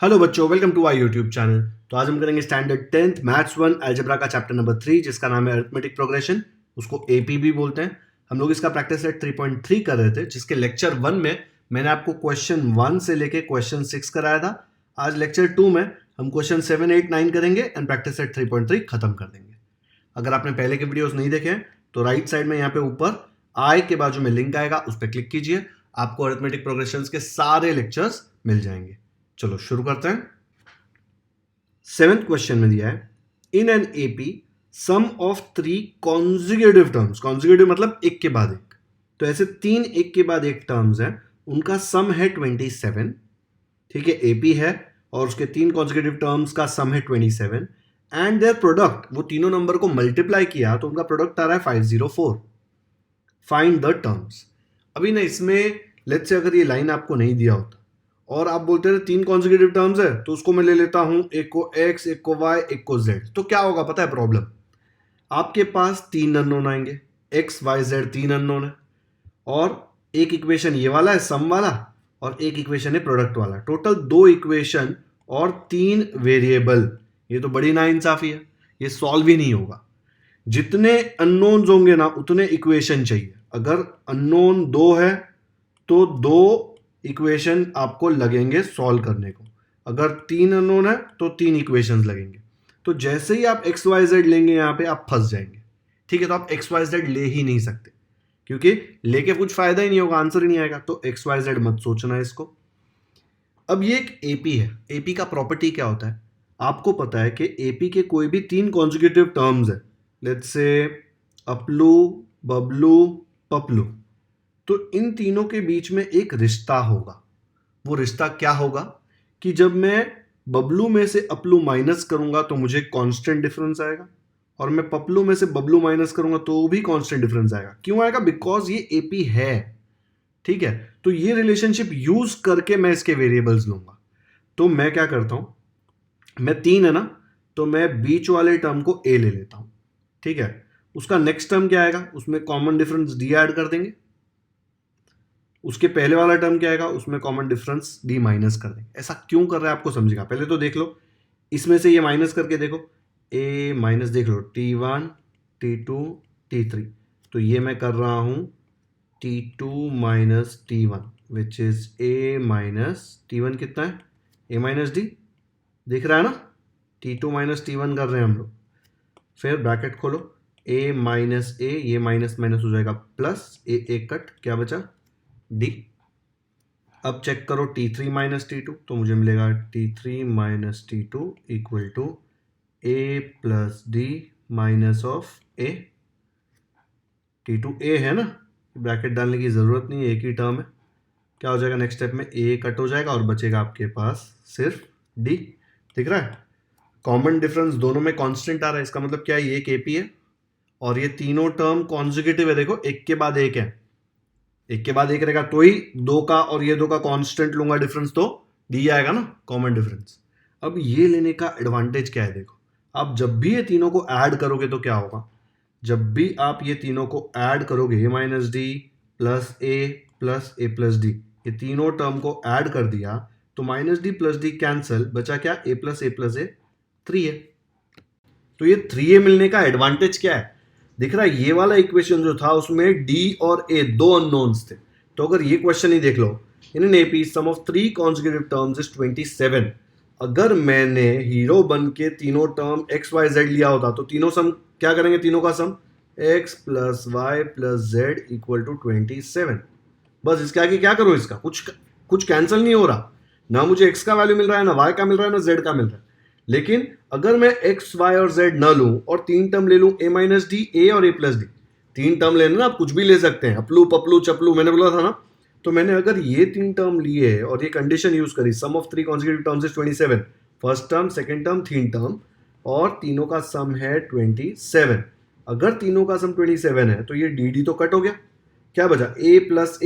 Hello बच्चों, welcome to our YouTube channel. तो आज हम करेंगे स्टैंडर्ड 10th मैथ्स 1 अलजेब्रा का चैप्टर नंबर 3 जिसका नाम है अरिथमेटिक प्रोग्रेशन। उसको एपी भी बोलते हैं। हम लोग इसका प्रैक्टिस सेट 3.3 कर रहे थे, जिसके लेक्चर 1 में मैंने आपको क्वेश्चन 1 से लेके क्वेश्चन 6 कराया था। आज लेक्चर 2 में हम क्वेश्चन 7, 8, 9 करेंगे एंड प्रैक्टिस सेट 3.3 खत्म कर देंगे। अगर आपने पहले के वीडियोस नहीं देखे हैं तो राइट साइड में यहाँ पे ऊपर आई के बाजू में लिंक आएगा, उस पर क्लिक कीजिए। आपको अरिथमेटिक प्रोग्रेशन के सारे लेक्चर्स मिल जाएंगे। चलो शुरू करते हैं। 7th क्वेश्चन में दिया है, इन an AP sum of 3 consecutive terms. Consecutive मतलब एक के बाद एक, तो ऐसे 3 एक के बाद एक टर्म्स हैं, उनका सम है 27। ठीक है, एपी है और उसके 3 कॉन्जिक्यूटिव टर्म्स का सम है 27 एंड देयर प्रोडक्ट, वो तीनों नंबर को मल्टीप्लाई किया तो उनका प्रोडक्ट आ रहा है 504। Find the terms. अभी ना इसमें लेट्स से अगर ये लाइन आपको नहीं दिया होता और आप बोलते थे 3 कॉन्जिक्यूटिव टर्म्स है, तो उसको मैं ले लेता हूं, एक को x, एक को y, एक को z, तो क्या होगा पता है प्रॉब्लम? आपके पास 3 अननोन आएंगे, x, y, z 3 अननोन है, और एक इक्वेशन ये वाला है सम वाला, और एक इक्वेशन है प्रोडक्ट वाला। टोटल 2 इक्वेशन और 3 वेरिएबल। ये तो बड़ी नाइंसाफी है, ये सॉल्व ही नहीं होगा। जितने अननोन्स होंगे ना उतने इक्वेशन चाहिए। अगर अननोन 2 है तो 2 इक्वेशन आपको लगेंगे सॉल्व करने को। अगर 3 अननोन है तो 3 इक्वेशंस लगेंगे। तो जैसे ही आप एक्स वाई जेड लेंगे यहाँ पे आप फंस जाएंगे। ठीक है, तो आप एक्स वाई जेड ले ही नहीं सकते, क्योंकि लेके कुछ फायदा ही नहीं होगा, आंसर ही नहीं आएगा। तो एक्स वाई जेड मत सोचना है इसको। अब ये एक एपी है। एपी का प्रॉपर्टी क्या होता है? आपको पता है कि एपी के कोई भी 3 कॉन्जिक्यूटिव टर्म्स है, लेट्स से अपलू, बबलू, पपलू, तो इन तीनों के बीच में एक रिश्ता होगा। वो रिश्ता क्या होगा कि जब मैं बबलू में से अपलू माइनस करूंगा तो मुझे कांस्टेंट डिफरेंस आएगा, और मैं पपलू में से बबलू माइनस करूंगा तो भी कांस्टेंट डिफरेंस आएगा। क्यों आएगा? बिकॉज ये एपी है। ठीक है, तो ये रिलेशनशिप यूज करके मैं इसके वेरिएबल्स लूंगा। तो मैं क्या करता हूं, मैं 3 है ना, तो मैं बीच वाले टर्म को ए ले लेता हूं। ठीक है, उसका नेक्स्ट टर्म क्या आएगा, उसमें कॉमन डिफरेंस डी ऐड कर देंगे। उसके पहले वाला टर्म क्या आएगा, उसमें कॉमन डिफरेंस डी माइनस कर देंगे। ऐसा क्यों कर रहा है आपको समझेगा। पहले तो देख लो, इसमें से ये माइनस करके देखो, ए माइनस देख लो, T1, T2, T3। तो ये मैं कर रहा हूं T2 minus T1 which is a minus T1 कितना है, ए माइनस डी। दिख रहा है ना, T2 माइनस T1 कर रहे हैं हम लोग। फिर ब्रैकेट खोलो, ए माइनस ए, ये माइनस माइनस हो जाएगा प्लस, ए एक कट, क्या बचा डी। अब चेक करो T3 माइनस T2, तो मुझे मिलेगा T3 minus T2 equal to A plus D minus of A. T2 A है ना, ब्रैकेट डालने की जरूरत नहीं है, एक ही टर्म है। क्या हो जाएगा नेक्स्ट स्टेप में, ए कट हो जाएगा और बचेगा आपके पास सिर्फ डी। दिख रहा है, कॉमन डिफरेंस दोनों में कांस्टेंट आ रहा है। इसका मतलब क्या है, ये एक एपी है और ये तीनों टर्म कॉन्जिक्यूटिव है। देखो एक के बाद एक है, एक के बाद एक रहेगा तो ही 2 का और ये 2 का कांस्टेंट लूंगा डिफरेंस, तो डी आएगा ना कॉमन डिफरेंस। अब ये लेने का एडवांटेज क्या है, देखो आप जब भी ये तीनों को ऐड करोगे तो क्या होगा, जब भी आप ये तीनों को ऐड करोगे, ए माइनस डी प्लस ए प्लस डी, ये तीनों टर्म को ऐड कर दिया तो minus D plus D cancel, बचा क्या, ए प्लस ए 3 है। तो ये 3a मिलने का एडवांटेज क्या है, दिख रहा है। ये वाला इक्वेशन जो था उसमें d और a दो अननोन्स थे। तो अगर ये क्वेश्चन ही देख लो, in an AP sum of 3 consecutive terms is 27। अगर मैंने हीरो बन के तीनों टर्म एक्स वाई जेड लिया होता तो तीनों सम क्या करेंगे, तीनों का sum x plus Y plus Z equal to 27। बस इसके आगे क्या करो, इसका कुछ कैंसिल नहीं हो रहा, ना मुझे x का वैल्यू मिल रहा है, ना y का मिल रहा है, ना z का मिल रहा है। लेकिन अगर मैं x, y और z ना लूं और 3 टर्म ले लूं, a माइनस डी, ए और a प्लस डी, 3 टर्म लेना ना, आप कुछ भी ले सकते हैं, अपलू पपलू चपलू, मैंने बोला था ना। तो मैंने अगर ये 3 टर्म लिए और ये कंडीशन यूज करी, sum of 3 consecutive terms is 27, first term, second term, 3 term, और तीनों का सम है 27। अगर तीनों का सम 27 है तो ये डी डी तो कट हो गया, क्या बचा, ए प्लस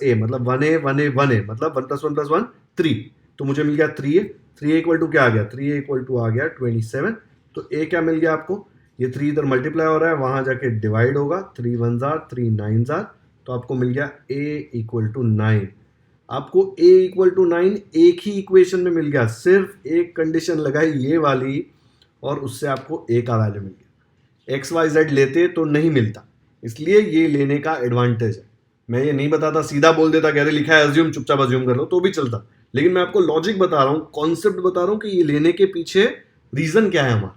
ए मतलब 1a 1a 1a मतलब 1 प्लस 1 प्लस 1 3। तो मुझे मिल गया 3a। 3a इक्वल टू क्या आ गया, 3a इक्वल टू आ गया 27। तो a क्या मिल गया आपको, ये 3 इधर मल्टीप्लाई हो रहा है, वहां जाके डिवाइड होगा, 3 1 3 9 तो आपको मिल गया a इक्वल टू 9। आपको a इक्वल टू 9 एक ही इक्वेशन में मिल गया, सिर्फ एक कंडीशन लगाई ये वाली और उससे आपको a का वैल्यू मिल गया। एक्स वाई जेड लेते तो नहीं मिलता, इसलिए ये लेने का एडवांटेज है। मैं ये नहीं बताता, सीधा बोल देता कह रहे लिखा है अज्यूम, चुपचाप अज्यूम कर लो तो भी चलता, लेकिन मैं आपको लॉजिक बता रहा हूं, कॉन्सेप्ट बता रहा हूं कि ये लेने के पीछे रीजन क्या है हमारा,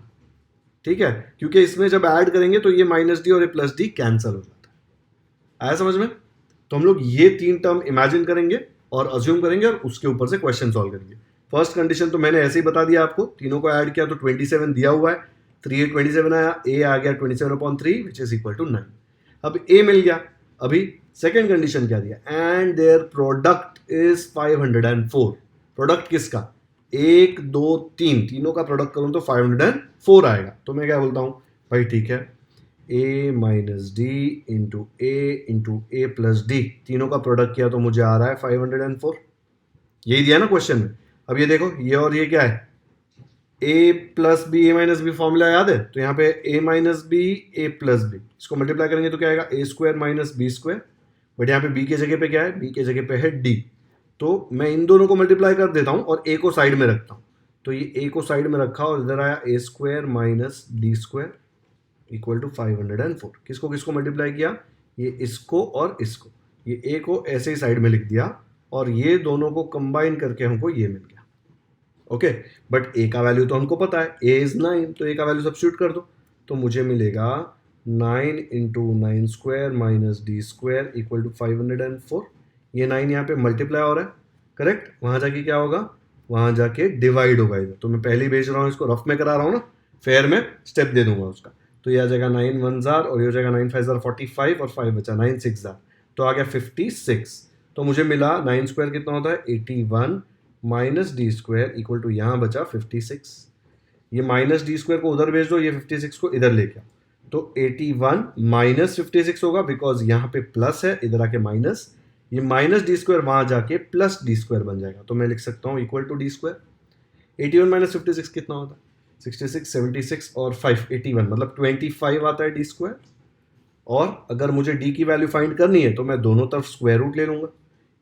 ठीक है, क्योंकि इसमें जब ऐड करेंगे तो ये माइनस डी और ये प्लस डी कैंसिल हो जाता है। आया समझ में? तो हम लोग ये 3 टर्म इमेजिन करेंगे और अज्यूम करेंगे और उसके ऊपर से क्वेश्चन सॉल्व करेंगे। फर्स्ट कंडीशन तो मैंने ऐसे ही बता दिया आपको, तीनों को ऐड किया तो 27 दिया हुआ है, 3 27 आया, ए आ गया 27/3 विच इज इक्वल टू 9। अब ए मिल गया। अभी सेकेंड कंडीशन क्या दिया, and their product is 504। Product किसका, 1 2 3 तीनों का प्रोडक्ट करूं तो 504 आएगा। तो मैं क्या बोलता हूं भाई, ठीक है, a minus D into A plus D, तीनों का प्रोडक्ट किया तो मुझे आ रहा है 504। यही दिया ना क्वेश्चन में। अब ये देखो, ये और ये क्या है, a plus B A minus B formula याद है, तो यहाँ पे a minus B A plus B, इसको मल्टीप्लाई करेंगे तो क्या आएगा, a square minus B square. But यहाँ पे b के जगह पे क्या है, b के जगह पे है d, तो मैं इन दोनों को मल्टीप्लाई कर देता हूँ और a को साइड में रखता हूँ। तो ये a को साइड में रखा और इधर आया a square minus D square equal to 504। किसको किसको मल्टीप्लाई किया, ये इसको और इसको, ये a को ऐसे ही साइड में लिख दिया और ये दोनों को कंबाइन करके हमको ये मिल गया। ओके, बट a का वैल्यू तो हमको पता है, a इज 9, तो a का वैल्यू सब्स्टिट्यूट कर दो तो मुझे मिलेगा 9 into 9 square minus D square equal to 504। ये 9 यहाँ पे मल्टीप्लाई हो रहा है, करेक्ट, वहाँ जाके क्या होगा, वहाँ जाके डिवाइड होगा इधर। तो मैं पहले ही भेज रहा हूँ, इसको रफ में करा रहा हूँ ना, फेयर में स्टेप दे दूंगा उसका। तो ये आ जाएगा 9 1 जार और ये हो जाएगा 9 5 जार 45 और 5 बचा 9 6 जार, तो आ गया 56। तो मुझे मिला 9 स्क्वायर कितना होता है 81 minus D square equal to यहाँ बचा 56। ये माइनस डी स्क्वायर को उधर भेज दो, ये 56 को इधर लेके आओ, तो 81 माइनस 56 होगा बिकॉज यहाँ पे प्लस है, इधर आके माइनस, ये माइनस डी स्क्वायर वहाँ जाके प्लस डी स्क्वायर बन जाएगा। तो मैं लिख सकता हूँ equal to d square. 81 minus 56 कितना होता है 66, 76 और 5 81, मतलब 25 आता है डी स्क्वायर। और अगर मुझे डी की वैल्यू फाइंड करनी है तो मैं दोनों तरफ स्क्वायर रूट ले लूंगा।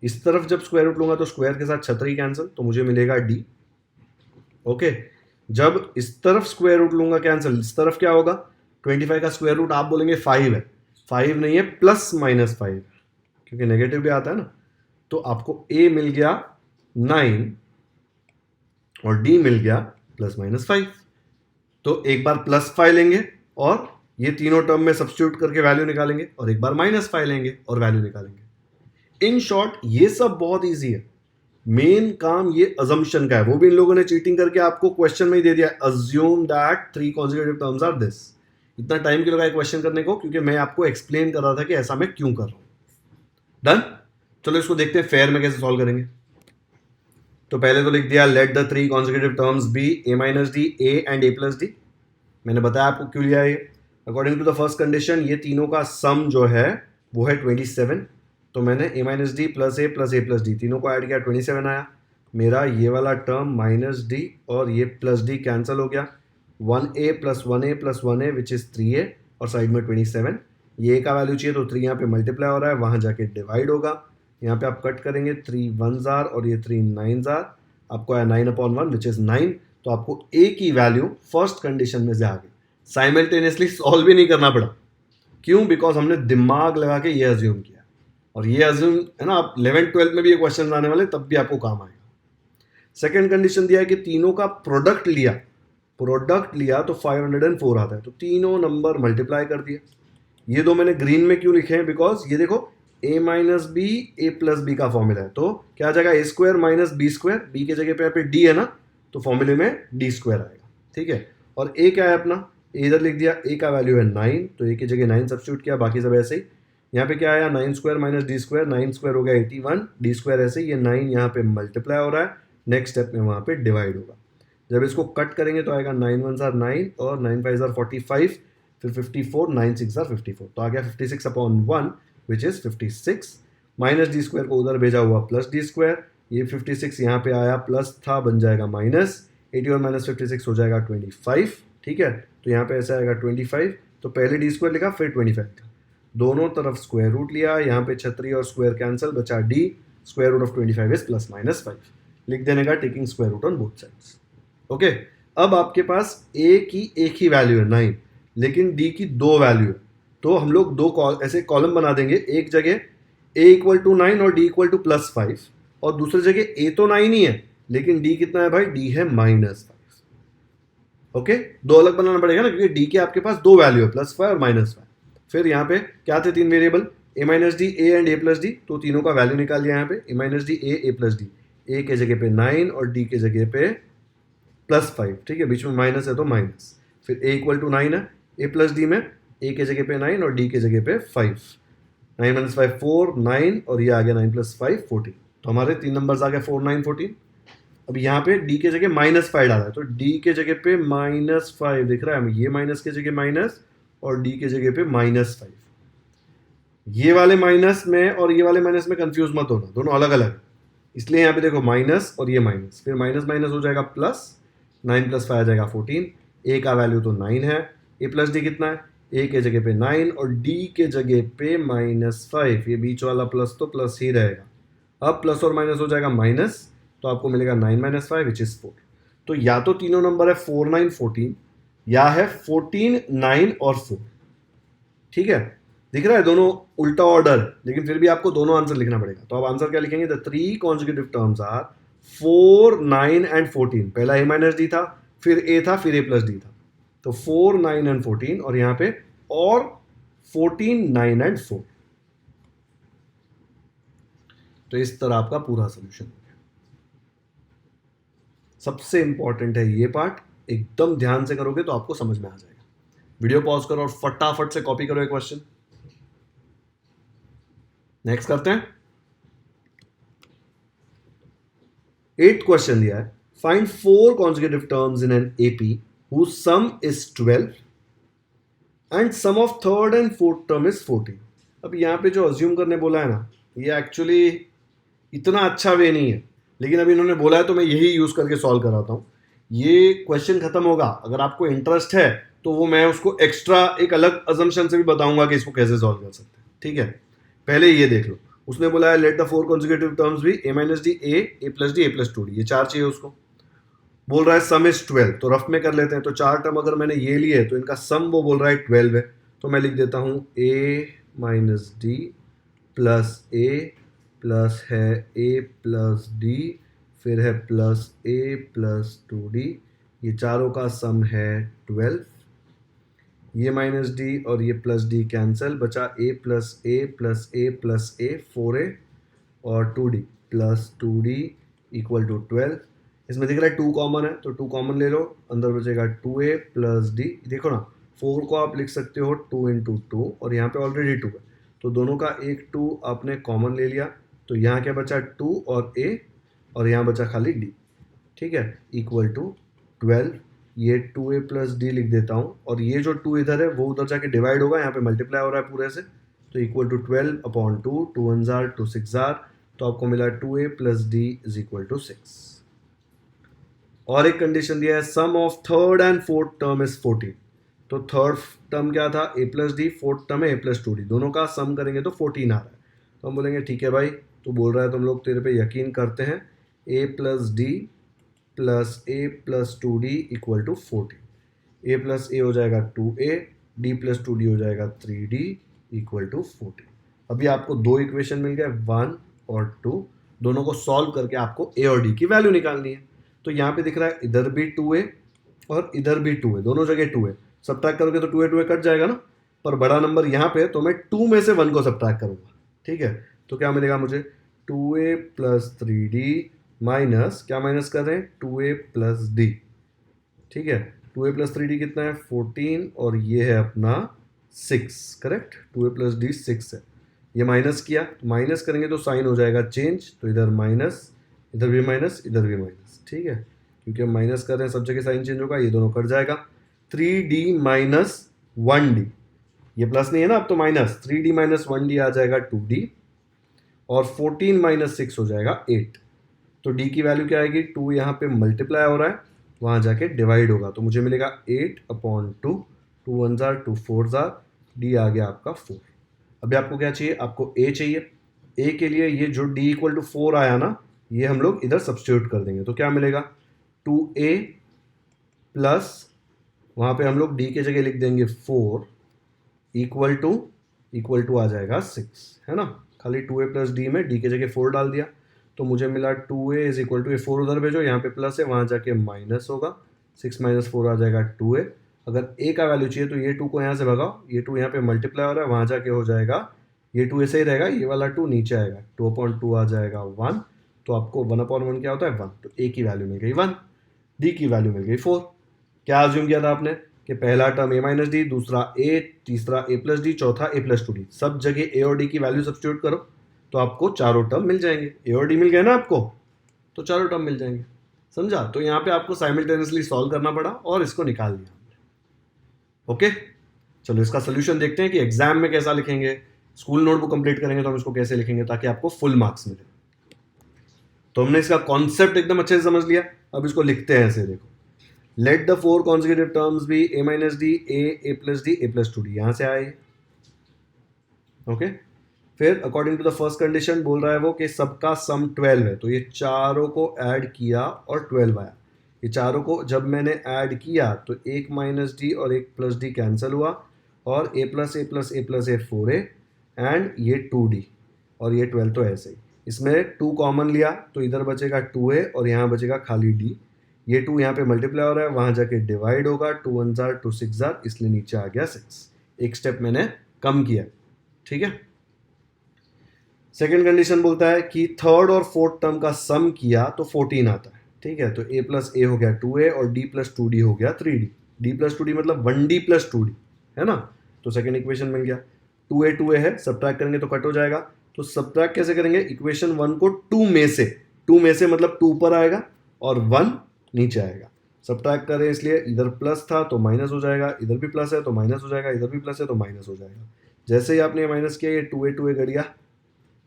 इस तरफ जब स्क्वायर रूट लूंगा तो स्क्वायर के साथ छतरी कैंसिल, तो मुझे मिलेगा डी। ओके, जब इस तरफ स्क्वायर रूट लूंगा कैंसिल, इस तरफ क्या होगा, 25 का स्क्वायर रूट आप बोलेंगे 5 है, 5 नहीं है, प्लस माइनस 5, क्योंकि नेगेटिव भी आता है ना। तो आपको a मिल गया 9 और d मिल गया प्लस माइनस 5। तो एक बार प्लस 5 लेंगे और ये तीनों टर्म में सब्स्टिट्यूट करके वैल्यू निकालेंगे, और एक बार माइनस 5 लेंगे और वैल्यू निकालेंगे। इन शॉर्ट ये सब बहुत ईजी है, मेन काम ये अजम्पशन का है, वो भी इन लोगों ने चीटिंग करके आपको क्वेश्चन में ही दे दिया, assume that 3 consecutive terms are this. इतना टाइम क्यों लगा क्वेश्चन करने को, क्योंकि मैं आपको एक्सप्लेन कर रहा था कि ऐसा मैं क्यों कर रहा हूं। डन, चलो इसको देखते हैं फेयर में कैसे सॉल्व करेंगे। तो पहले तो लिख दिया let the 3 consecutive terms be a minus d a and a plus d. मैंने बताया आपको क्यों लिया ये, according to the first condition ये तीनों का सम जो है वो है 27। तो मैंने a minus D plus A plus D तीनों को ऐड किया, 27 आया। मेरा ये वाला टर्म माइनस डी और ये प्लस डी कैंसिल हो गया, 1a plus 1a which is 3a और साइड में 27। ये a का वैल्यू चाहिए तो 3 यहाँ पे मल्टीप्लाई हो रहा है, वहाँ जाके डिवाइड होगा। यहाँ पे आप कट करेंगे 3 1 जार और ये 3 9 जार, आपको आया 9/1 विच इज़ 9। तो आपको a की वैल्यू फर्स्ट कंडीशन में से आ गई, साइमल्टेनियसली सॉल्व भी नहीं करना पड़ा। क्यों, बिकॉज हमने दिमाग लगा के ये अज्यूम किया, और ये अज्यूम है ना, आप 11th 12th में भी ये क्वेश्चन आने वाले तब भी आपको काम आएगा। सेकेंड कंडीशन दिया है कि तीनों का प्रोडक्ट लिया तो 504 आता है, तो तीनों नंबर मल्टीप्लाई कर दिया। ये दो मैंने ग्रीन में क्यों लिखे हैं, बिकॉज ये देखो a minus B A plus b का फॉर्मूला है, तो क्या आ जाएगा a square minus B square, b के जगह पे यहाँ पे d है ना, तो फॉर्मूले में d स्क्वायर आएगा, ठीक है। और a क्या है अपना, a इधर लिख दिया, a का वैल्यू है 9, तो a की जगह 9 सब्स्टिट्यूट किया, बाकी सब ऐसे ही। यहाँ पे क्या आया 9 square minus D square, 9 square हो गया 81, डी स्क्वायर ऐसे, ये 9 यहाँ पे मल्टीप्लाई हो रहा है, नेक्स्ट स्टेप में वहाँ पे डिवाइड होगा। जब इसको कट करेंगे तो आएगा 9 1 जार 9 और 9 5 जार 45, फिर 54, 9 6 जार 54, तो आ गया 56/1 which is 56। Minus D square को उधर भेजा हुआ प्लस डी स्क्वायर, ये 56 यहाँ पे आया प्लस था, बन जाएगा माइनस, 81 माइनस 56 हो जाएगा 25, ठीक है। तो यहाँ पे ऐसा आएगा 25, तो पहले डी स्क्वायर लिखा फिर 25 का, दोनों तरफ स्क्वायर रूट लिया, यहाँ पे छतरी और स्क्वायर कैंसिल, बचा d, square root of 25 is plus minus 5, लिख देने का taking square root on both sides. Okay, अब आपके पास a की एक ही वैल्यू है 9, लेकिन d की दो वैल्यू है, तो हम लोग दो ऐसे कॉलम बना देंगे, एक जगह a इक्वल टू 9 और d इक्वल टू प्लस 5, और दूसरी जगह a तो 9 ही है लेकिन d कितना है भाई, d है -5। ओके, दो अलग बनाना पड़ेगा ना, क्योंकि d के आपके पास दो वैल्यू है, +5 और -5। फिर यहाँ पे क्या थे तीन variable, a minus d, a and a plus D, तो तीनों का वैल्यू निकाल लिया यहाँ पे, a minus d, a plus d, a के जगह पे 9 और d के जगह पे +5, ठीक है, बीच में माइनस है तो माइनस। फिर a इक्वल टू 9 है, a प्लस डी में a के जगह पे 9 और d के जगह पे 5, 9 माइनस 5 4, 9 और ये आ गया 9 प्लस 5 14, तो हमारे तीन नंबर्स आ गए 4 9 14। अब यहाँ पे d के जगह -5 डाला है, तो d के जगह पे -5 दिख रहा है हमें, ये माइनस के जगह माइनस और d के जगह पे -5। ये वाले माइनस में और ये वाले माइनस में कंफ्यूज मत होना, दोनों अलग अलग, इसलिए यहाँ पे देखो माइनस और ये माइनस, फिर माइनस माइनस हो जाएगा प्लस, 9 प्लस 5 आ जाएगा 14, a का वैल्यू तो 9 है, a प्लस डी कितना है, a के जगह पे 9 और d के जगह पे -5, ये बीच वाला प्लस तो प्लस ही रहेगा। अब प्लस और माइनस हो जाएगा माइनस, तो आपको मिलेगा 9 माइनस 5 विच इज 4। तो या तो तीनों नंबर है 4 9 14, या है 14 9 और 4, ठीक है, दिख रहा है दोनों उल्टा ऑर्डर, लेकिन फिर भी आपको दोनों आंसर लिखना पड़ेगा। तो आप आंसर क्या लिखेंगे, the 3 consecutive terms are 4 9 and 14, पहला a माइनस डी था, फिर a था, फिर a प्लस डी था, तो 4 9 एंड 14, और यहाँ पे और 14 9 एंड 4। तो इस तरह आपका पूरा सोल्यूशन हो गया। सबसे इंपॉर्टेंट है ये पार्ट, एकदम ध्यान से करोगे तो आपको समझ में आ जाएगा। वीडियो पॉज करो और फटाफट से कॉपी करो ये क्वेश्चन। नेक्स्ट करते हैं, 8th क्वेश्चन दिया है, find 4 consecutive terms in an AP whose sum is 12 and sum of third and fourth term is 14। अब यहाँ पे जो अज्यूम करने बोला है ना, ये एक्चुअली इतना अच्छा वे नहीं है, लेकिन अभी इन्होंने बोला है तो मैं यही यूज करके सॉल्व कराता हूँ। ये क्वेश्चन खत्म होगा, अगर आपको इंटरेस्ट है तो वो मैं उसको एक्स्ट्रा एक अलग अजम्पशन से भी बताऊंगा कि इसको कैसे सॉल्व कर सकते हैं, ठीक है। पहले ये देख लो, उसने बोला है लेट द 4 consecutive टर्म्स भी a minus d, a plus d, a plus 2d, ये चार चाहिए उसको। बोल रहा है सम इज 12, तो रफ में कर लेते हैं। तो चार टर्म अगर मैंने ये लिए तो इनका सम वो बोल रहा है 12 है, तो मैं लिख देता हूँ a minus D plus a plus है a प्लस डी, फिर है प्लस a प्लस 2d, ये चारों का सम है 12। ये माइनस डी और ये प्लस डी कैंसिल, बचा a plus a plus a plus a 4a और 2d plus 2d equal to 12। इसमें दिख रहा है 2 कॉमन है, तो 2 कॉमन ले लो, अंदर बचेगा 2a प्लस d। देखो ना, 4 को आप लिख सकते हो 2 इंटू 2, और यहाँ पे ऑलरेडी 2 है, तो दोनों का एक 2 आपने कॉमन ले लिया, तो यहाँ क्या बचा 2 और a, और यहाँ बचा खाली d, ठीक है, इक्वल टू 12। ये 2a प्लस डी लिख देता हूँ, और ये जो 2 इधर है वो उधर जाके डिवाइड होगा, यहाँ पे मल्टीप्लाई हो रहा है पूरे से, तो इक्वल टू 12 अपॉन 2, 2 1 जार 2 6 जार, तो आपको मिला 2a plus d is equal to 6। और एक कंडीशन दिया है sum of third and fourth term is 14, तो थर्ड टर्म क्या था a plus d, fourth term है a प्लस 2d, दोनों का सम करेंगे तो 14 आ रहा है, तो हम बोलेंगे ठीक है भाई, तो बोल रहा है तुम लोग तेरे पे यकीन करते हैं, a plus d plus a plus 2d equal to 14, a plus a हो जाएगा 2a, d प्लस 2d हो जाएगा 3d इक्वल टू 14। अभी आपको दो इक्वेशन मिल गए, 1 और 2, दोनों को सॉल्व करके आपको a और d की वैल्यू निकालनी है। तो यहाँ पे दिख रहा है इधर भी 2a और इधर भी 2a, दोनों जगह 2a, सब्ट्रैक्ट करोगे तो 2a कट जाएगा ना, पर बड़ा नंबर यहाँ पे, तो मैं 2 में से 1 को सब्ट्रैक्ट करूँगा, ठीक है। तो क्या मिलेगा मुझे, 2a प्लस 3d माइनस, क्या माइनस कर रहे हैं, 2a प्लस डी, ठीक है, 2a प्लस 3d कितना है 14, और ये है अपना 6, करेक्ट, 2a प्लस डी 6 है। ये माइनस किया, तो माइनस करेंगे तो साइन हो जाएगा चेंज, तो इधर माइनस, इधर भी माइनस, इधर भी माइनस, ठीक है, क्योंकि हम माइनस कर रहे हैं सब जगह साइन चेंज होगा, ये दोनों कट जाएगा। 3d माइनस 1d, ये प्लस नहीं है ना, अब तो माइनस, 3d माइनस 1d आ जाएगा 2d, और 14 माइनस 6 हो जाएगा 8। तो d की वैल्यू क्या आएगी, 2 यहाँ पे मल्टीप्लाई हो रहा है, वहाँ जाके डिवाइड होगा, तो मुझे मिलेगा 8 अपॉन 2, 2 1 जार 2 4 जार, d आ गया आपका 4। अभी आपको क्या चाहिए, आपको a चाहिए, ए के लिए ये जो डी इक्वल टू 4 आया ना, ये हम लोग इधर सब्स्टिट्यूट कर देंगे, तो क्या मिलेगा 2a प्लस वहाँ पे हम लोग डी के जगह लिख देंगे 4 इक्वल टू आ जाएगा 6, है ना। खाली 2a प्लस डी में डी के जगह 4 डाल दिया, तो मुझे मिला 2a इज इक्वल टू, ये 4 उधर भेजो, यहाँ पे प्लस है, वहाँ जाके माइनस होगा, 6 माइनस 4 आ जाएगा 2a। अगर a का वैल्यू चाहिए तो ये 2 को यहाँ से भगाओ, ये 2 यहाँ पे मल्टीप्लाई हो रहा है, वहाँ जाके हो जाएगा, ये 2 ऐसे ही रहेगा, ये वाला 2 नीचे आएगा, 2/2 आ जाएगा 1, तो आपको 1/1 क्या होता है 1, तो a की वैल्यू मिल गई 1, d की वैल्यू मिल गई 4। क्या अज्यूम किया था आपने कि पहला टर्म a माइनस डी, दूसरा a, तीसरा a प्लस डी, चौथा a प्लस 2d, सब जगह a और d की वैल्यू सब्स्टिट्यूट करो तो आपको चारों टर्म मिल जाएंगे। a और d मिल गए ना आपको, तो चारों टर्म मिल जाएंगे, समझा। तो यहाँ पे आपको साइमल्टेनियसली सॉल्व करना पड़ा और इसको निकाल दिया। ओके, चलो इसका सोल्यूशन देखते हैं कि एग्जाम में कैसा लिखेंगे, स्कूल नोटबुक कंप्लीट करेंगे तो हम इसको कैसे लिखेंगे ताकि आपको फुल मार्क्स मिले। तो हमने इसका कॉन्सेप्ट एकदम अच्छे से समझ लिया, अब इसको लिखते हैं ऐसे, देखो, let the 4 consecutive terms be a minus d, a plus d, a plus 2d, यहां से आए। ओके, फिर according to the first condition बोल रहा है वो कि सबका सम 12 है, तो ये चारों को ऐड किया और 12 आया। ये चारों को जब मैंने ऐड किया तो एक माइनस डी और एक प्लस डी कैंसिल हुआ, और a plus A plus A plus A 4a and ये 2d, और ये 12 तो ऐसे ही। इसमें 2 कॉमन लिया तो इधर बचेगा 2a और यहाँ बचेगा खाली d, ये 2 यहाँ पे मल्टीप्लाई हो रहा है, वहाँ जाके डिवाइड होगा, 2 1 जार 2 6 जार, इसलिए नीचे आ गया 6, एक स्टेप मैंने कम किया, ठीक है। सेकेंड कंडीशन बोलता है कि थर्ड और फोर्थ टर्म का सम किया तो 14 आता है, ठीक है। तो a प्लस ए हो गया 2a और d प्लस 2d हो गया 3d, d प्लस 2d मतलब 1d प्लस 2d, है ना। तो सेकेंड इक्वेशन मिल गया। 2a है, सब्ट्रैक्ट करेंगे तो कट हो जाएगा, तो सब्ट्रैक्ट कैसे करेंगे, इक्वेशन 1 को 2 में से मतलब 2 पर आएगा और 1 नीचे आएगा। सब्ट्रैक्ट करें इसलिए इधर प्लस था तो माइनस हो जाएगा, इधर भी प्लस है तो माइनस हो जाएगा, इधर भी प्लस है तो माइनस हो जाएगा। जैसे ही आपने माइनस किया ये 2a गड़ गया,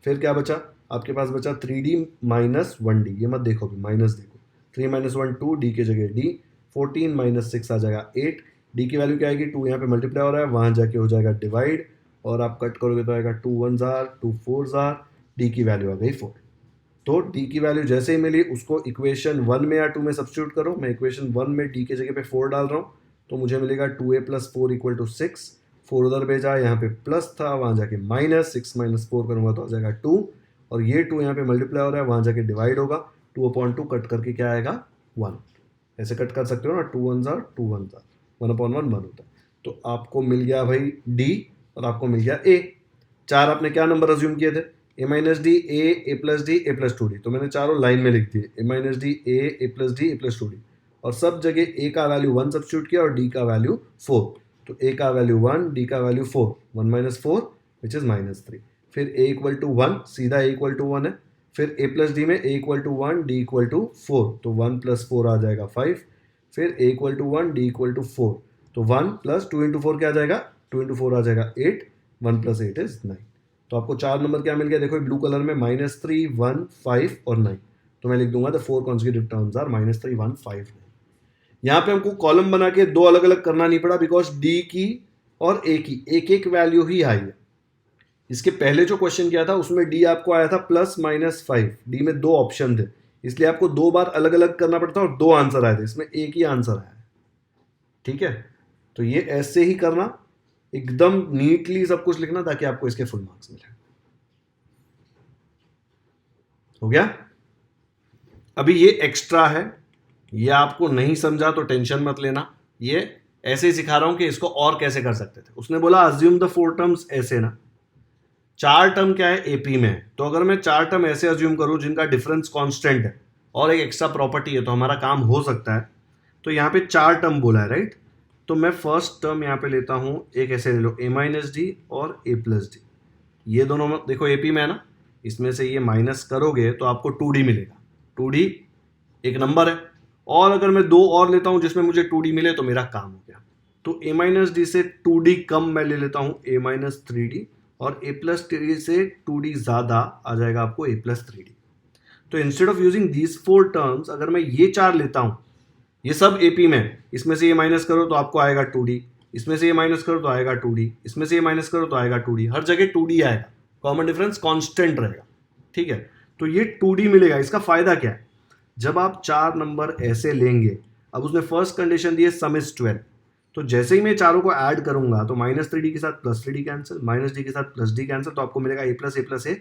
फिर क्या बचा आपके पास, बचा 3d माइनस 1d, ये मत देखो भी, माइनस देखो, 3 माइनस 1 2, d के जगह d, 14 माइनस 6 आ जाएगा 8, d की वैल्यू क्या आएगी, 2 यहाँ पे मल्टीप्लाई हो रहा है, वहाँ जाके हो जाएगा डिवाइड, और आप कट करोगे तो आएगा 2 1 जार 2 4 जार, d की वैल्यू आ गई 4। तो d की वैल्यू जैसे ही मिली उसको इक्वेशन 1 में या 2 में सब्स्टिट्यूट करो, मैं इक्वेशन 1 में d के जगह पे 4 डाल रहा हूँ, तो मुझे मिलेगा 2a प्लस 4 इक्वल टू 6, 4 उधर भेजा, यहाँ पे प्लस था, वहाँ जाके माइनस, 6 माइनस 4 करूँगा तो आ जाएगा 2, और ये 2 यहाँ पे मल्टीप्लाई हो रहा है, वहाँ जाके डिवाइड होगा, 2/2 कट करके क्या आएगा 1, ऐसे कट कर सकते हो ना, 2 1 जार 2 1 जार, 1/1 1 होता है। तो आपको मिल गया भाई d और आपको मिल गया a। चार आपने क्या नंबर अज्यूम किए थे, a minus d, a plus d, a plus 2d, तो मैंने चारों लाइन में लिख दिए, a minus d, a plus d, a plus 2d, और सब जगह a का वैल्यू 1 सब्स्टिट्यूट किया और d का वैल्यू 4, तो a का वैल्यू 1, d का value 4, 1 minus 4 which is minus 3, फिर a इक्वल टू 1, सीधा a इक्वल टू 1 है, फिर a प्लस डी में a equal to 1, d equal to 4, तो 1 प्लस 4 आ जाएगा 5, फिर a equal to 1, d equal to 4, तो 1 प्लस 2 इंटू 4 क्या आ जाएगा, 2 इंटू 4 आ जाएगा 8, 1 प्लस 8 इज 9। तो आपको चार नंबर क्या मिल गया, देखो ब्लू कलर में -3 1 5 और 9, तो मैं लिख दूंगा द 4 कॉन्सेक्यूटिव टर्म्स आर -3 1 5 9। यहाँ पे हमको कॉलम बना के दो अलग अलग करना नहीं पड़ा, बिकॉज डी की और ए की एक एक वैल्यू ही आई है। इसके पहले जो क्वेश्चन किया था उसमें डी आपको आया था +-5, डी में 2 ऑप्शन थे, इसलिए आपको 2 बार अलग अलग करना पड़ता और 2 आंसर आए थे, इसमें एक ही आंसर आया है, ठीक है। तो ये ऐसे ही करना, एकदम नीटली सब कुछ लिखना ताकि आपको इसके फुल मार्क्स मिले। हो गया। अभी ये एक्स्ट्रा है, ये आपको नहीं समझा तो टेंशन मत लेना, ये ऐसे ही सिखा रहा हूं कि इसको और कैसे कर सकते थे। उसने बोला अज्यूम द 4 टर्म्स ऐसे ना, 4 टर्म क्या है एपी में, तो अगर मैं 4 टर्म ऐसे अज्यूम करूं जिनका डिफरेंस कांस्टेंट है और एक एक्स्ट्रा प्रॉपर्टी है तो हमारा काम हो सकता है। तो यहाँ पे 4 टर्म बोला है, राइट। तो मैं फर्स्ट टर्म यहाँ पे लेता हूँ, एक ऐसे ले लो a माइनस डी और a प्लस डी, ये दोनों देखो एपी में है ना, इसमें से ये माइनस करोगे तो आपको 2d मिलेगा, 2d एक नंबर है, और अगर मैं 2 और लेता हूँ जिसमें मुझे 2d मिले तो मेरा काम हो गया। तो a माइनस डी से 2d कम मैं ले लेता हूँ a माइनस 3d, और a प्लस 3d से 2d ज़्यादा आ जाएगा आपको a प्लस 3d। तो instead of using these 4 terms अगर मैं ये 4 लेता हूँ, ये सब एपी में, इसमें से ये माइनस करो तो आपको आएगा 2d, इसमें से ये माइनस करो तो आएगा 2d, इसमें से ये माइनस करो तो आएगा 2d, हर जगह 2d आएगा, कॉमन डिफरेंस कांस्टेंट रहेगा, ठीक है। तो ये 2D मिलेगा। इसका फायदा क्या है, जब आप 4 नंबर ऐसे लेंगे, अब उसने फर्स्ट कंडीशन दी है सम इज 12, तो जैसे ही मैं चारों को ऐड करूंगा तो -3D के साथ +3D कैंसिल, -D के साथ +D कैंसिल, तो आपको मिलेगा a+a+a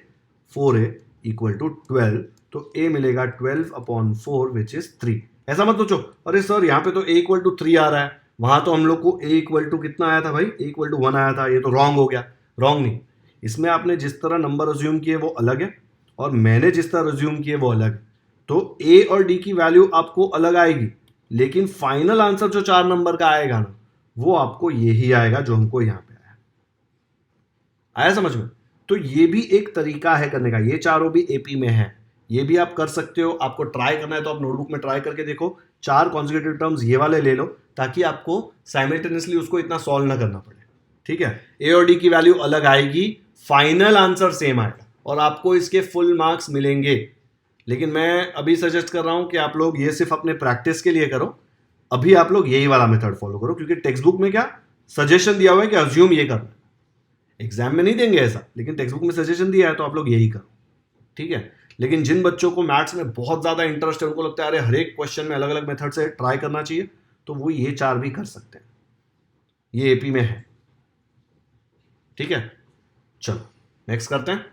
4a = 12। तो a मिलेगा 12/4 विच इज 3। ऐसा मत सोचो अरे सर यहाँ पे तो a = 3 आ रहा है, वहां तो हम लोग को a = कितना आया था भाई, a = 1 आया था, ये तो रॉन्ग हो गया। रॉन्ग नहीं, इसमें आपने जिस तरह नंबर अज्यूम किए वो अलग है और मैंने जिस तरह अज्यूम किए वो अलग है। तो a और d की वैल्यू आपको अलग आएगी, लेकिन फाइनल आंसर जो 4 नंबर का आएगा ना, वो आपको यही आएगा जो हमको यहां पे आया। आया समझ में? तो ये भी एक तरीका है करने का। ये चारों भी एपी में है, ये भी आप कर सकते हो। आपको ट्राई करना है तो आप नोटबुक में ट्राई करके देखो, 4 कॉन्जिक्यूटिव टर्म्स ये वाले ले लो, ताकि आपको साइमल्टेनियसली उसको इतना सॉल्व ना करना पड़े, ठीक है। ए और डी की वैल्यू अलग आएगी, फाइनल आंसर सेम आएगा और आपको इसके फुल मार्क्स मिलेंगे। लेकिन मैं अभी सजेस्ट कर रहा हूं कि आप लोग ये सिर्फ अपने प्रैक्टिस के लिए करो। अभी आप लोग यही वाला मेथड फॉलो करो, क्योंकि टेक्स्ट बुक में क्या सजेशन दिया हुआ है कि अज्यूम ये करना। एग्जाम में नहीं देंगे ऐसा, लेकिन टेक्स्ट बुक में सजेशन दिया है तो आप लोग यही करो, ठीक है। लेकिन जिन बच्चों को मैथ्स में बहुत ज्यादा इंटरेस्ट है, उनको लगता है अरे हर एक क्वेश्चन में अलग अलग मेथड से ट्राई करना चाहिए, तो वो ये 4 भी कर सकते हैं, ये एपी में है, ठीक है। चलो नेक्स्ट करते हैं।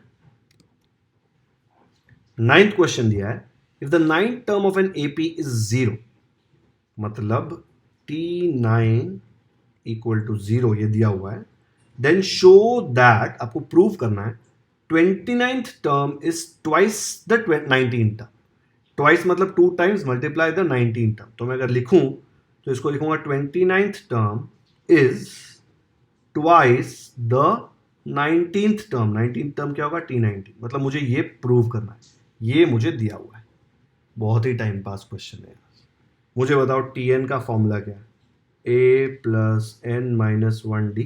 9th क्वेश्चन दिया है, if the 9th term of an AP is 0, मतलब T9 = 0 ये दिया हुआ है, देन शो दैट, आपको प्रूव करना है 29th term is twice the 19th term. Twice मतलब 2 times multiply the 19th term. तो मैं अगर लिखूं तो इसको लिखूंगा 29th term is twice the 19th term. 19th term क्या होगा, T19। मतलब मुझे ये प्रूव करना है, ये मुझे दिया हुआ है। बहुत ही टाइम पास क्वेश्चन है। मुझे बताओ Tn का फॉर्मूला क्या है, a + n - 1d।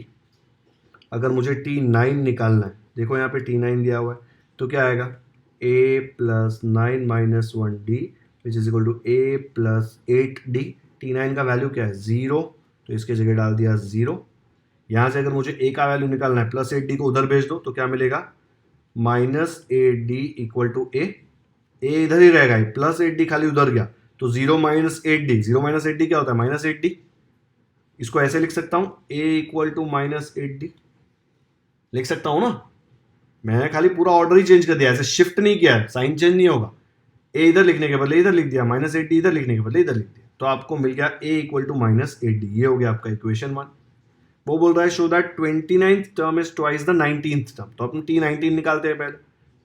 अगर मुझे T9 निकालना है, देखो यहाँ पे T9 दिया हुआ है, तो क्या आएगा, a + 9 - 1d which is equal to a + 8d। T9 का वैल्यू क्या है, 0, तो इसके जगह डाल दिया 0। यहाँ से अगर मुझे a का वैल्यू निकालना है, +8d को उधर भेज दो, तो क्या मिलेगा, -8d = a। a इधर ही रहेगा, +8d खाली उधर गया, तो 0 - 8d, 0 - 8d क्या होता है, -8d। इसको ऐसे लिख सकता हूं, a = -8d लिख सकता हूं ना। मैंने खाली पूरा ऑर्डर ही चेंज कर दिया, ऐसे शिफ्ट नहीं किया है, साइन चेंज नहीं होगा। a इधर लिखने के बदले इधर लिख दिया, -8d इधर लिखने के बदले इधर लिख दिया, तो आपको मिल गया a = -8d। ये हो गया आपका इक्वेशन 1। वो बोल रहा है show that 29th term is twice the 19th term. तो अपन T19 निकालते हैं पहले।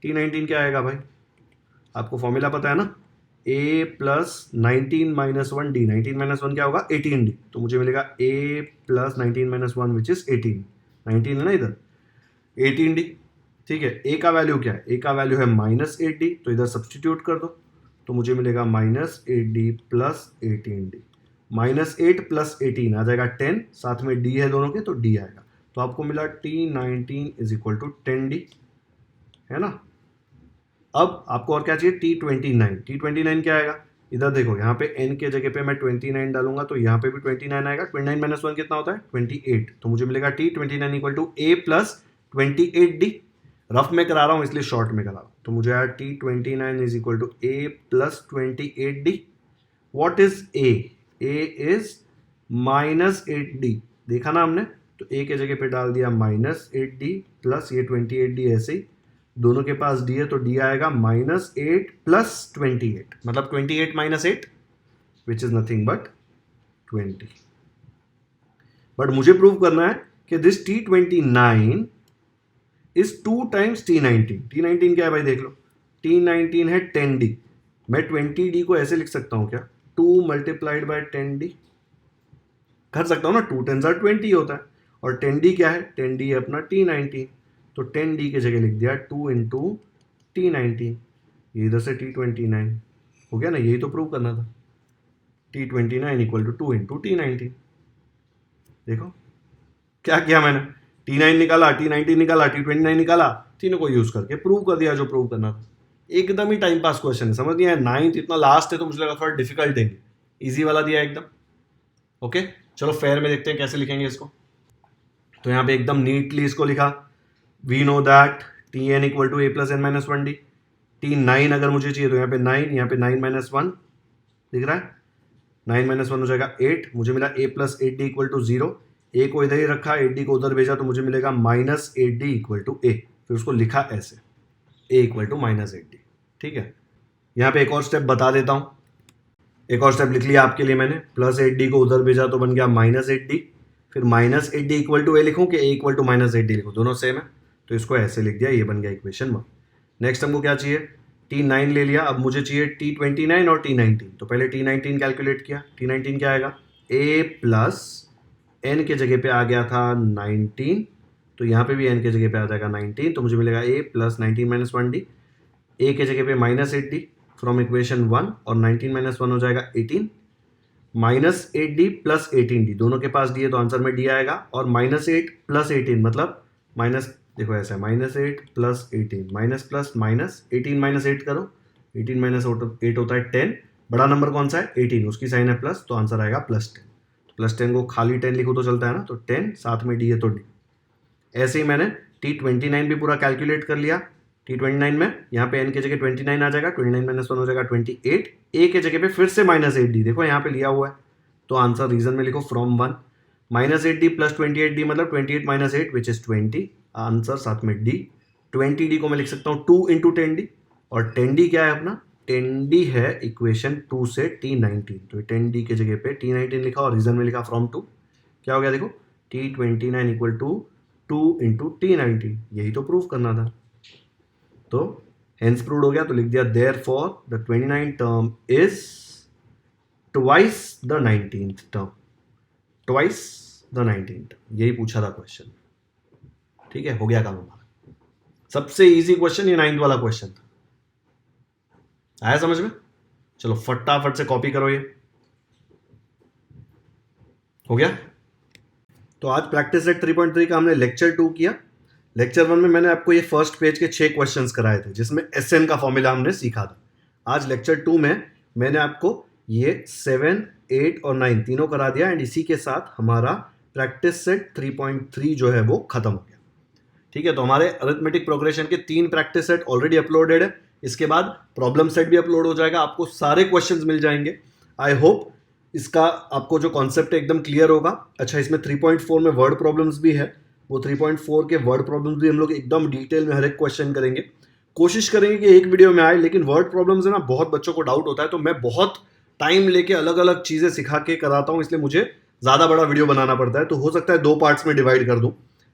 T19 क्या आएगा भाई, आपको फॉर्मूला पता है ना, a + 19 - 1d। 19 - 1 क्या होगा, 18d। तो मुझे मिलेगा a + 19 - 1 विच इज 18। 19 है ना इधर, 18d, ठीक है। a का वैल्यू क्या है, a का वैल्यू है -8d, तो इधर सब्सटीट्यूट कर दो, तो मुझे मिलेगा -8d + 18d। -8 + 18 आ जाएगा 10, साथ में d है दोनों के, तो d आएगा। तो आपको मिला T19 = 10d, है ना। अब आपको और क्या चाहिए, T29। T29 क्या आएगा, इधर देखो, यहाँ पे n के जगह पे मैं 29 डालूंगा, तो यहाँ पे भी 29 आएगा। 29 - 1 कितना होता है, 28। तो मुझे मिलेगा T29 = a + 28d। रफ में करा रहा हूँ इसलिए शॉर्ट में करा रहा हूँ, तो मुझे आया T29 = a + 28d। What is a, a is -8d, देखा ना हमने, तो a के जगह पे डाल दिया -8d प्लस ये 28d, ऐसे ही दोनों के पास d है, तो d आएगा -8 + 28, मतलब 28 - 8 which is nothing but 20। But मुझे प्रूव करना है कि this T29 is 2 times T19। T19 क्या है भाई, देख लो, T19 है 10d। मैं 20d को ऐसे लिख सकता हूं क्या, 2 × 10d कर सकता हूं ना, 2 10 20 होता है। और 10d क्या है, 10d है अपना T19, तो 10d के जगह लिख दिया 2 × T19। ये इधर से T29 हो गया ना, यही तो प्रूव करना था। T29 = 2 × T19। देखो क्या किया मैंने, T9 निकाला, T19 निकाला, T29 निकाला, तीनों को यूज करके प्रूव कर दिया जो प्रूव करना था। एकदम ही टाइम पास क्वेश्चन है, समझ नहीं आया। 9th इतना लास्ट है तो मुझे लगा थोड़ा डिफिकल्ट देंगे, इजी वाला दिया एकदम। ओके चलो फेयर में देखते हैं कैसे लिखेंगे इसको। तो यहाँ पे एकदम नीटली इसको लिखा, we know that Tn equal to A plus n minus one d. T9 अगर मुझे चाहिए तो यहाँ पे 9, यहाँ पे 9 माइनस वन दिख रहा है, 9 माइनस वन हो जाएगा 8, मुझे मिला a plus eight d equal to 0। A को इधर ही रखा, 8d को उधर भेजा तो मुझे मिलेगा minus eight d equal to a, फिर उसको लिखा ऐसे a equal to minus eight d. ठीक है, यहाँ पे एक और स्टेप बता देता हूँ, एक और स्टेप लिख लिया आपके लिए मैंने, प्लस एट डी को उधर भेजा तो बन गया माइनस एट डी, फिर minus eight d equal to a लिखूँ कि a equal to minus eight d लिखूँ, दोनों सेम है तो इसको ऐसे लिख दिया, ये बन गया इक्वेशन 1। नेक्स्ट हमको क्या चाहिए, T9 ले लिया, अब मुझे चाहिए T29 और T19, तो पहले T19 कैलकुलेट किया। T19 क्या आएगा, a प्लस एन के जगह पे आ गया था 19, तो यहाँ पे भी n के जगह पे आ जाएगा 19, तो मुझे मिलेगा a plus 19 minus one d, a के जगह पे minus eight d from equation 1, और 19 माइनस वन हो जाएगा 18, minus eight d plus 18d, दोनों के पास डी है तो आंसर में डी आएगा, और माइनस एट प्लस 18 मतलब माइनस, देखो ऐसा है, minus eight plus 18, minus plus minus 18 minus eight करो, 18 माइनस एट होता है 10, बड़ा नंबर कौन सा है 18, उसकी साइन है प्लस, तो आंसर आएगा प्लस 10। प्लस 10 को खाली 10 लिखो तो चलता है ना, तो 10 साथ में डी है तो डी। ऐसे ही मैंने T29 भी पूरा कैलकुलेट कर लिया। T29 में यहाँ पे n की जगह 29 आ जाएगा, 29 माइनस वन हो जाएगा 28, ए के जगह पे फिर से माइनस एट डी, देखो यहाँ पे लिया हुआ है तो आंसर रीजन में लिखो from 1, minus eight d plus 28d मतलब 28 minus eight which is 20, answer साथ में डी। 20d को मैं लिख सकता हूँ 2 इंटू 10d, और 10d क्या है अपना, 10d है इक्वेशन 2 से T19, तो 10d के जगह पे T19 लिखा और रीजन में लिखा फ्रॉम 2, क्या हो गया देखो, T29 equal to 2 into T19, यही तो प्रूव करना था, तो हेंस प्रूव्ड हो गया, तो लिख दिया therefore the 29 term is twice the 19th term, twice the 19th, यही पूछा था क्वेश्चन। ठीक है, हो गया काम हमारा, सबसे इजी क्वेश्चन ये 9th वाला क्वेश्चन था, आया समझ में। चलो फटाफट से कॉपी करो, ये हो गया। तो आज प्रैक्टिस सेट 3.3 का हमने लेक्चर 2 किया। लेक्चर 1 में मैंने आपको ये फर्स्ट पेज के 6 क्वेश्चंस कराए थे जिसमें SN का फॉर्मूला हमने सीखा था। आज लेक्चर 2 में मैंने आपको ये 7, 8 और 9 तीनों करा दिया, एंड इसी के साथ हमारा प्रैक्टिस सेट 3.3 जो है वो खत्म हो गया। ठीक है, तो हमारे अरिथमेटिक प्रोग्रेशन के 3 प्रैक्टिस सेट ऑलरेडी अपलोडेड है, इसके बाद प्रॉब्लम सेट भी अपलोड हो जाएगा, आपको सारे क्वेश्चंस मिल जाएंगे। आई होप इसका आपको जो कॉन्सेप्ट है एकदम क्लियर होगा। अच्छा, इसमें 3.4 में वर्ड प्रॉब्लम्स भी है, वो 3.4 के वर्ड प्रॉब्लम्स भी हम लोग एकदम डिटेल में हर एक क्वेश्चन करेंगे, कोशिश करेंगे कि एक वीडियो में आए, लेकिन वर्ड प्रॉब्लम्स है ना, बहुत बच्चों को डाउट होता है, तो मैं बहुत टाइम लेके अलग अलग चीज़ें सिखा के कराता हूँ, इसलिए मुझे ज़्यादा बड़ा वीडियो बनाना पड़ता है, तो हो सकता है 2 पार्ट्स में डिवाइड कर दूँ,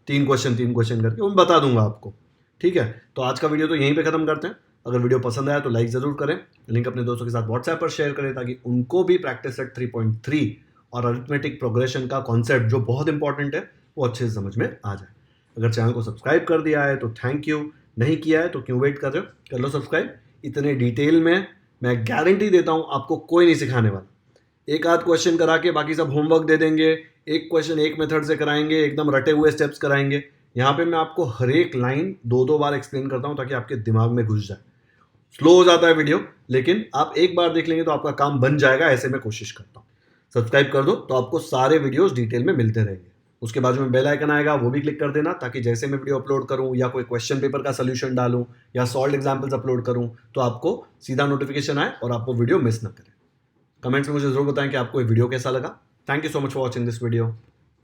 3 क्वेश्चन करके वो बता दूंगा आपको। ठीक है, तो आज का वीडियो तो यहीं पे खत्म करते हैं। अगर वीडियो पसंद आया तो लाइक ज़रूर करें, लिंक अपने दोस्तों के साथ व्हाट्सएप पर शेयर करें ताकि उनको भी प्रैक्टिस सेट 3.3 और अरिथमेटिक प्रोग्रेशन का कॉन्सेप्ट जो बहुत इंपॉर्टेंट है वो अच्छे से समझ में आ जाए। अगर चैनल को सब्सक्राइब कर दिया है तो थैंक यू, नहीं किया है तो क्यों वेट कर रहे हो, कर लो सब्सक्राइब। इतने डिटेल में मैं गारंटी देता हूँ आपको कोई नहीं सिखाने वाला, एक आध क्वेश्चन करा के बाकी सब होमवर्क दे देंगे, एक क्वेश्चन एक मेथड से कराएंगे, एकदम रटे हुए स्टेप्स कराएंगे। यहाँ पे मैं आपको हर एक लाइन 2-2 बार एक्सप्लेन करता हूँ ताकि आपके दिमाग में घुस जाए। स्लो हो जाता है वीडियो, लेकिन आप एक बार देख लेंगे तो आपका काम बन जाएगा, ऐसे मैं कोशिश करता हूँ। सब्सक्राइब कर दो तो आपको सारे वीडियोस डिटेल में मिलते रहेंगे। उसके बाजू में बेल आइकन आएगा, वो भी क्लिक कर देना ताकि जैसे मैं वीडियो अपलोड करूँ या कोई क्वेश्चन पेपर का सोल्यूशन डालूँ या सॉल्व एग्जाम्पल्स अपलोड करूँ तो आपको सीधा नोटिफिकेशन आए और आप वो वीडियो मिस ना करें। कमेंट्स में मुझे जरूर बताएं कि आपको ये वीडियो कैसा लगा। Thank you so much for watching this video.